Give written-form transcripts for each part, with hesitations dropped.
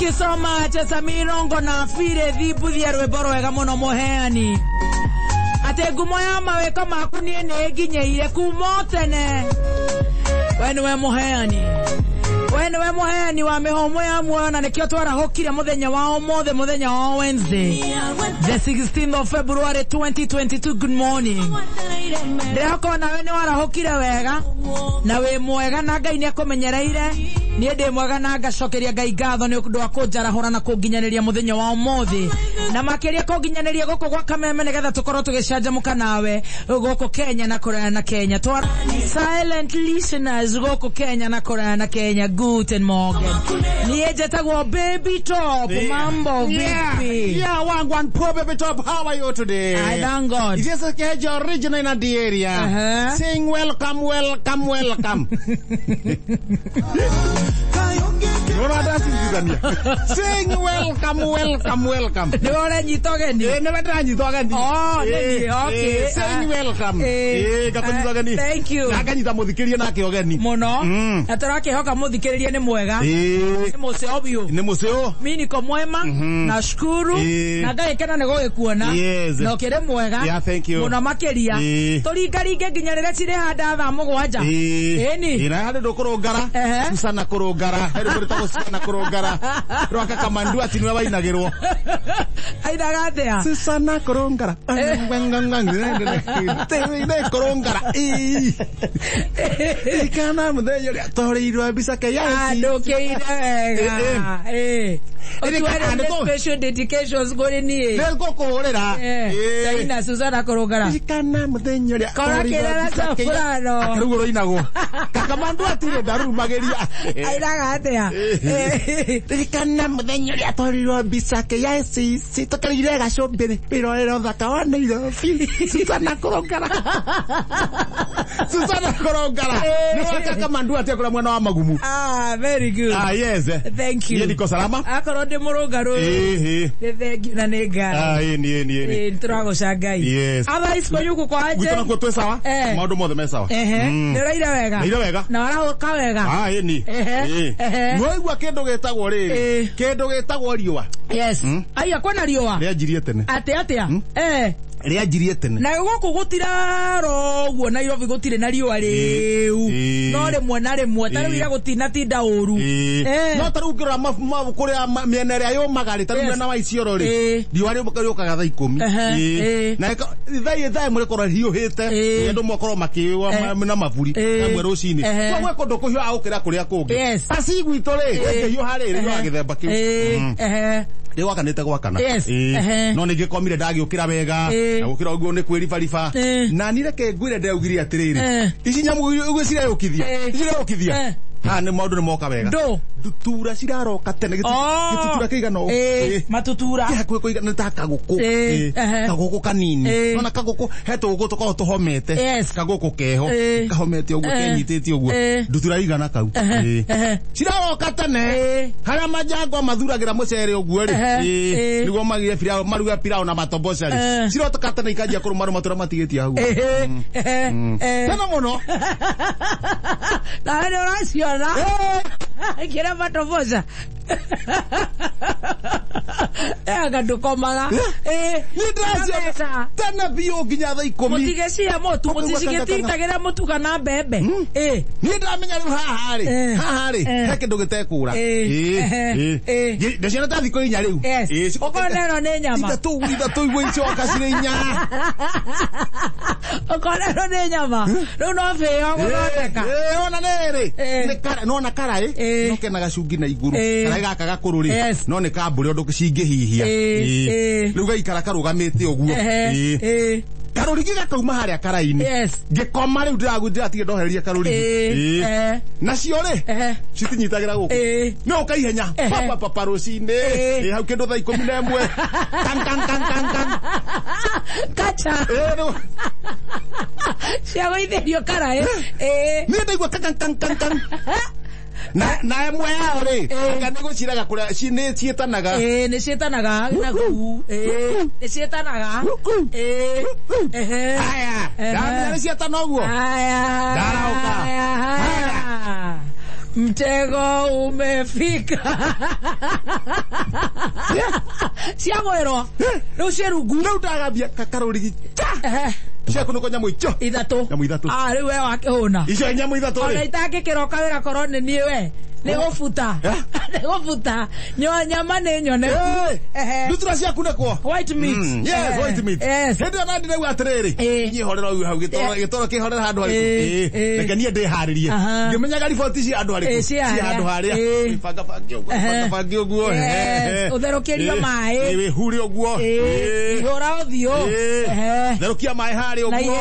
Kisoma cha Samirongo na fire dhibu dhia rweboro wega muno muheani. Ate gumo ya maweka makunie neginye ile kumotene. Wenwe muheani. Wenwe muheani wa mehomo ya mwana nekio twara hokire muthenya wa omothe muthenya wa Wednesday. The 16th of February 2022. Good morning. Ndehoko na wene wara hokire wega. Na we mwega na Ngai ni akumenyereire. Ni ndi mwega na ngacokeria Ngai ngatho ni undu wa kunjarahura na kunginyanĩria muthenya wa omothe. Na makiria kunginyanĩria goko gwa Kameme nigetha tukorwo tugicanjamuka nawe goko Kenya na Korea na Kenya. Twara silent listeners goko Kenya na Korea na Kenya. Guten Morgen. Ni ejetagwo Baby Top. Mambo vipi? Yeah, one poor Baby Top. How are you today? I thank God. It is a original in the area. Saying welcome. Saying welcome. Niwole nyitogeni. Never try nyitogeni. Oh, okay. Saying welcome. Nyitogeni. Thank you. Nakanyita muthikiria nake ogeni. Muno. Atarake hoka muthikiria ni mwega. Ni museo bio. Ni museo. Mimi niko mwema. Nashukuru. Na Ngai kena nego gikuona. Na ukire mwega. Yeah, thank you. Muno makeria. Turingaringe nginya rire cire handa tha mugwanja. Eni. Ina hande ndokurungara. Susana kurungara. Heru tago Susana kurungara. Roka kamandu ati niwe wainagirwo. Ainaga atia. Susana kurungara. Tewe kurungara. Ikana muthenya ria torirwe bisake ya. Ndukiire wega. Special dedications gore nie. Nego kuhurira. Taina Susana kurungara. Ikana muthenya ria. Korakira safurano. Akaruguro inago. Kakamandu ati ndarumageria. Ainaga atia. Ikana muthenya ria torirwe bisake ya si tokarire gacombere. Birorero thaka wa Nairobi. Susana kurungara. Susana kurungara. Ni Kakamandu ati akora mwana wa magumu. Very good. Yes. Thank you. Niko salama. Akorode murungaru. Thank you na nega. Ni. Turago shagai. Yes. Aba isikonyuko kwa aje. Gutona ko twe sawa. Maundu mothe me sawa. Ndiraira wega. Ndiraira wega. Na warahoka wega. Ni. Noigwa kindu getagwo riri. Kindu getagwo riwa. Yes. Aya kwana riwa. Rianjirie tene. Atia. Rianjirie tene. Na guku gutiraro guo Nairobi gutire na riwa riu. No rimwe na rimwe tarwira gutina tinda uru. No tarungirwa mabu kuria miena ria yumagari tarungirwa na waicioro ri. Riwa ri mukariokaga thaa 10. Na thai muri korwo hiuhite. Ndu mokoro makiwa na mavuri. Kamwe rucini. Kwa kundu kuhiwa ukira kuria kungi. Asi gwitu ri. Hiyo hari ri wa githemba kiu. Ri wakanite gwakana. No ningikomire ndagiukira wega. Na gukira uguo ni kwiribariba. Na nireke ngwire ndaugire atiriri. Ici nyamu ugwicire ukithia. Ni maundu ni moka wega. Dutura ciraroka tene gitutura kiigana o. Matutura. Kihakwe kuigana ta kaguku. Kaguku kanini. Nona kaguku heto guku tukorwo tuhomete. Kaguku keho. Kahomete uguo kenyitete uguo. Dutura igana kau. Ciraroka tene. Haria majango mathuragira mucere uguo ri. Niguo magire pirao maruga pirao na matoboca ri. Cirotoka tene ikanjia kurumaru matura matigitie hau. Tena muno. Na ndio rasio na. Kira matoboza. Agadukomaga. Nidrasia. Tana bio ginya thaa 10. Mutigecia motu muticigetitagira mutu kana mbembe. Nindramenya riu haha ri. Hekindu gitekura. Ndeciana ta thiko inya riu. Okonero ni nyama. Ithatu igwe icoka cire inya. Okonero ni nyama. Riu no feo guthondeka. Ona nere. Ni kara no na kara no kena gacungi na iguru. Kara gaka gakuru ri. No ni kambure undu cingihihia. Riu gaikara karugamite uguo. Karuri gakauma haria karaini. Ngikoma riu ndiratige ndohereria karuri. Nacio ri citinyitagira guku. No ukaihenya papa rucini. Hau kindu thaa 11. Kan. Kacha. Cia itherio kara Ni ndaigua kan. Na emwe yao ri kana guciraga kuria ni cietanaga ni cietanaga na ku ni cietanaga haya ndani cietana uguo haya darauka haya Mtego umefika. Siagwero. Rucirugu. No utagambia kakarurigi. Cia kuno nyamu icho. Ithatu. Nyamu ithatu. Ari we wakihuna. Icio nyamu ithatu. Ona itake kiroka wira korone ni we. Ni gufuta. Ni gufuta. Nyama ni nyone. Dutura cia kuno kwa. White meat. Yes, white meat. Yes. Hende na ndire gwatiriri. Ni horera uyu hau gitoro kihorera handu hari. Reke nie ndi haririe. Ngimenyaga riboti cia andu hari. Cia andu haria. Banga bangi uguo. Utherukirio mai. We huri uguo. Ihora uthio. Therukia mai hari uguo.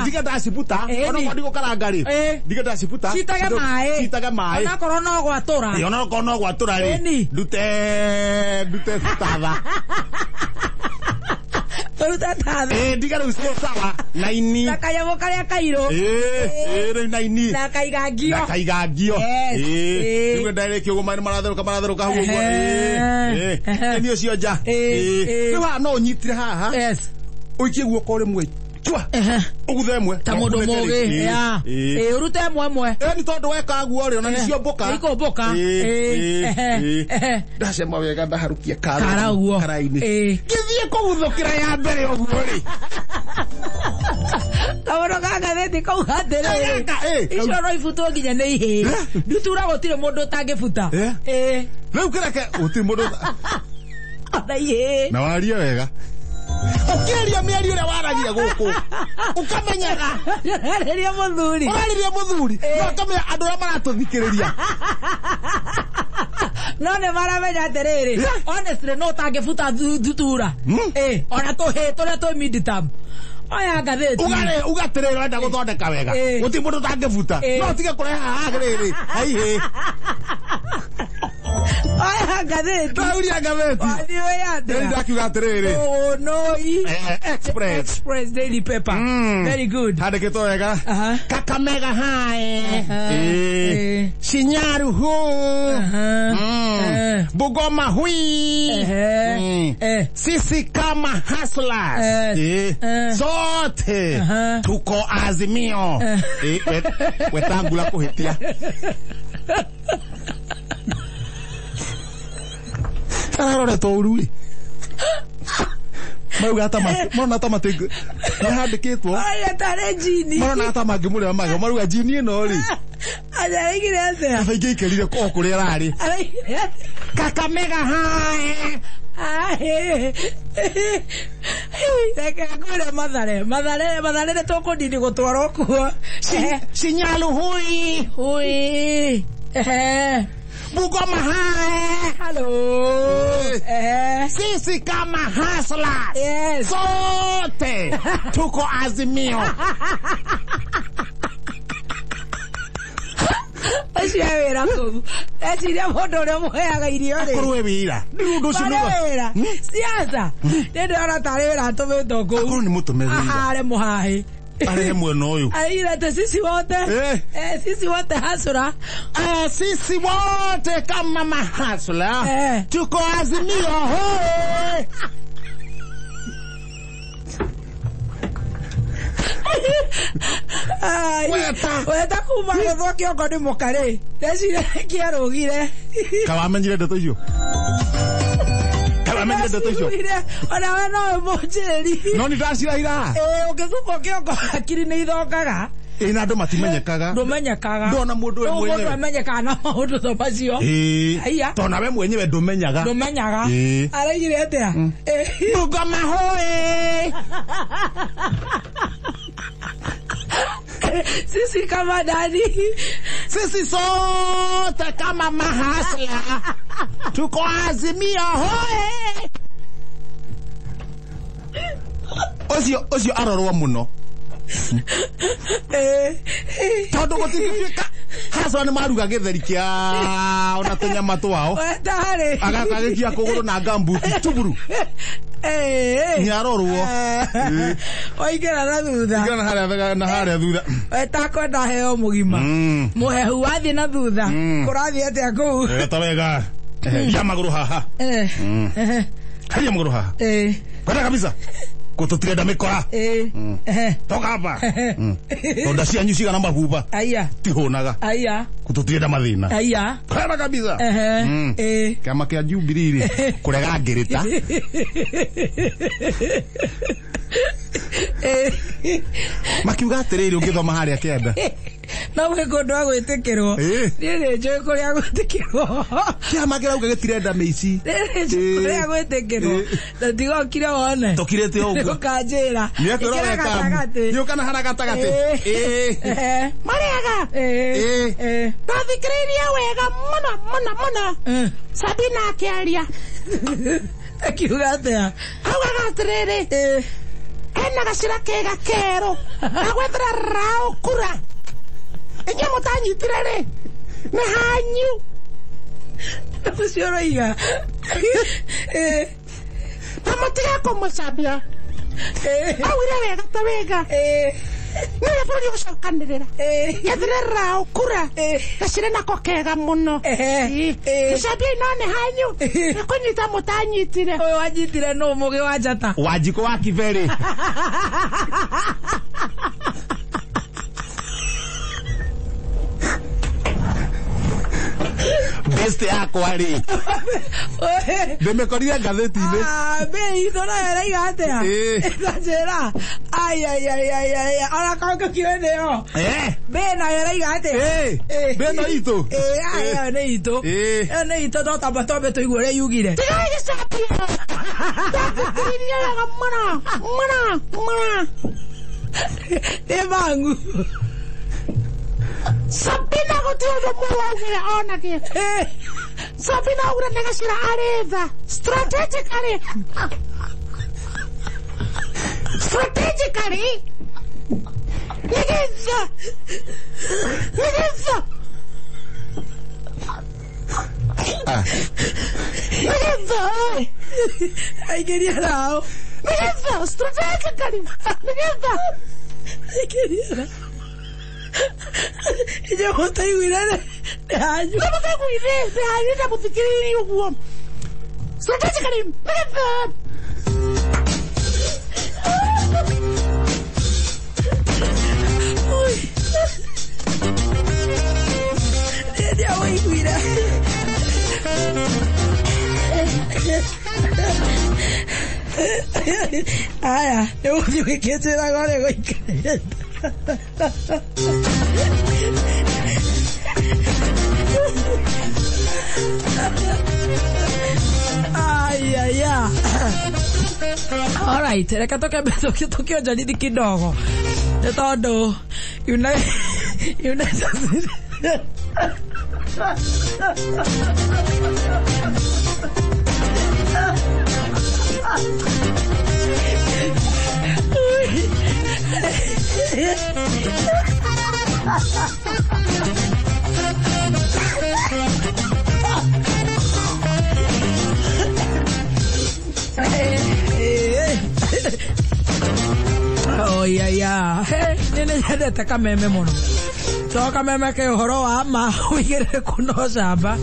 Diga ndacibuta. Ona kwa ndigo karangari. Diga ndacibuta. Citaga mai. Citaga mai. Ona korona no gwatura. Ona korona no gwatura ri. Dute tava. Dute tava. Diga rucio sawa. Naini. Nakayamo karia kairo. Naini. Nakaigagio. Nakaigagio. Diga direct ugo mai maratheruka hu uguo. Ni ucio nja. Ni wa no nyitire haha. Yes. Uikie guoko rimwe. Chua. Uguthe mwe. Ta mundu mugi. Ya. Urute mwe. Ni tondu weka guo ri ona ni cio mboka. Iko mboka. Ndacema wega ndaharukia kara guo. Karaini. Githie kuguthukira ya mbere uguo ri. Kawono gaga theti kau hatere. Icio no ifuto nginya ni ihi. Ndutura gutire mundu tangifuta. Riu kireke utire mundu. Na waria wega. Ukiria miari uria waragia guku ukamenyaga ariria muthuri no akamenya andu aria maratuthikiriria no ne maramenya atiriri honestly no tangibuta ndutura ona turia tu midterm oya ngatheti ugatirira wenda guthondeka wega uti mundu tangibuta no tige kureha hagiriri aihi oya ngatheti tauria ngatheti niwe yate ndakiuga atiriri oh no Express daily paper very good handikitwo wega Kakamega hai Shinyaru hu Bungoma hui sisi kama hustlers sote tuko Azimio wetangula kuhitia Sararore tourui Mauga mona tamate handikitwo aya tare jini mona tamage muri mago maruga jini no ri aya igire ate abaige ikerire ko kuri arari Kakamega hai Teka kule madhare toko didi gutwaro kuo Shinyalu hui Bungoma hai hello sisi kama hustlers yes sote tuko Azimio Asiawera ko asiria modo le moyaga irio re kuruwe wira ndundo sinuga siasa ndio ara tarera tometo ko akuru ni mutumezi are muhahe are mweno uyu aira sisi wote sisi wote hasura sisi wote kama mahasula tuko Azimio hoe weta kuma gutho kiongo ni mukare ndecire kiarugire kawamenyire ndeto icio ona we no mujeri no ni ndaciraira ukithuko kiongo akiri ni ithokaga na andu matimenyekaga ndona mundu we mwenyewe mundu amenyekaga na maundu to macio tona we mwenyewe ndumenyaga araigire atia Bungoma hoe sisi kama dani sisi sote kama mahasla tuko Azimio hoe Ozio arorwa muno tondu gutikika haswa ni maruga githeri kia ona tunyama twao wetare agakagikia kuguru na gambuti tuburu ni arorwo oigera na thutha igana na haria thutha wetakwenda heo mugima muhehu wathi na thutha kurathi atia kuu ta wega ya maguru haha haria maguru haha kwenda kabisa Kututirenda mikora. Toka hapa. Tonda cianyu cigana mahuba. Aya. Tihunaga. Aya. Kututirenda mathina. Aya. Kwema kabisa. Kama kia Jubilee kurega ngirita. Makiuga atiriri ungithoma haria kenda. No we gondo agwitikirwo. Ni njoe kuria agwitikirwo. Kiama kirauga gitirenda mici. Kuria agwitikirwo. Ndatigokire wone. Tokirete uguo. Ukanjira. Ni ukana haragatagati. Mariaga. Ndathikiriria wega muno. Sabina akiaria. Akiuga atia. Augaga atiriri. Ena gacira kega kero. Agwethera rao kura. Enya mutanyitirere. Ni hanyu. Ucio roiga. Namutiga kumucambia. Awire wega ta wega. Nire buri gucokanirira. Gethire rao kura. Gacire nako kega muno. Mucambia ino ni hanyu. Nikunyita mutanyitire. Oyo wanyitire no mugi wa njata. Wanjiko wa Kiveri. Beste yakwa ri. Ndemekorire ngatheti-ini. Bei thona yaraiga atia. Ngajira. Ai. Ona kauka kiwene yo. Bei na yaraiga atia. Bei no itu. Ai ne itu. Ne itu do tabatombe to igore yugire. Tigai sapia. Ndathikiriria wega muno. Evangu. Sabina gutiundu muwaugire ona ki. Sabina augire negacira aretha strategically. Nigetha. Ai queria não. Nigetha strategically. Nigetha. Ai queria. Yo vontade de virar de año. ¿Cómo que cuidé? De año na muthikiriria uguo. Strategically. Nigetha. Ya voy a mirar. Ah, eu vou que quer agora, eu vou querer. Ai. All right, reka toke jadidi kidogo. Todo Oh ya. Nene ya taka meme mono. Toka meme ke horo ama wigere kuno saba.